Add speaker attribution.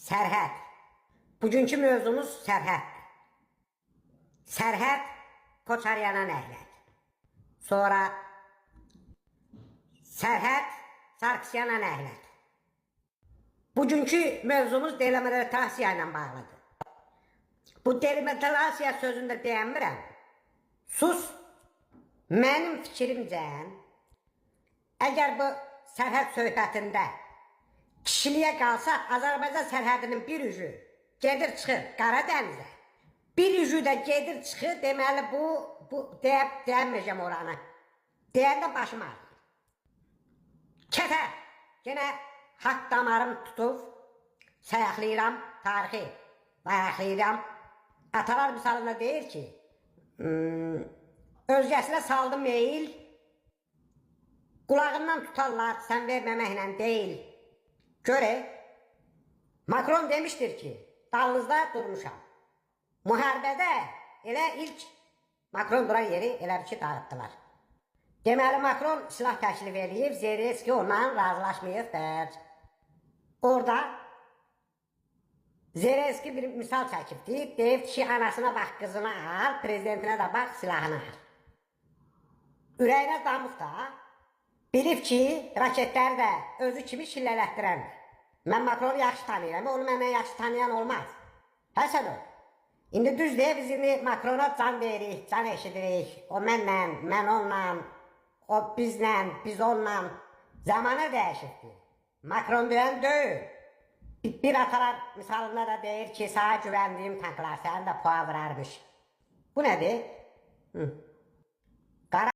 Speaker 1: Sərhəd. Bugünkü mövzumuz sərhəddir. Sərhəd Koçaryana nəhlət. Sonra sərhəd Sarkisiyana nəhlət. Bugünkü mövzumuz delimitasiya ilə bağlıdır. Bu delimitasiya sözündə deyəmirəm. Sus, mənim fikrimcə, əgər bu sərhəd söhbətində kişiliyə qalsa, Azərbaycan sərhədinin bir ucu gedir çıxır Qaradənizə, bir ucu da gedir çıxır, deməli bu deyəməyəcəm oranı. Deyəndə başım ağrır. Kətər, yenə haqq damarım tutub, sayaqlayıram, tarixi ayaqlayıram. Atalar misalında deyir ki, özgəsinə saldı meyil, qulağından tutarlar, sən verməməklə deyil. Göre, Macron demiştir ki, dalınızda durmuşam. Müharibədə elə ilk Macron duran yeri elə bir ki, dağıttılar. Deməli, Macron silah təklif edib, Zelenski ondan razılaşmayıbdır. Orada Zelenski bir misal çəkibdir, deyib ki, anasına bax, qızını al, prezidentinə də bax, silahını al. Ürəyinə damıq da, bilib ki, raketləri də özü kimi şillələtdirəndir. Mən Macronu yaxşı tanıyıram, onu məndən yaxşı tanıyan olmaz. Həsən o. İndi düz deyə biz indi Macrona can deyirik, can eşidirik. O mənlə, mən onunla, o bizlə, biz onunla. Zamanı dəyişibdir. Macron deyən deyil. Bir atalar misalında da deyir ki, sana güvəndiyim tanklar, səni də puan vurarmış. Bu nədir?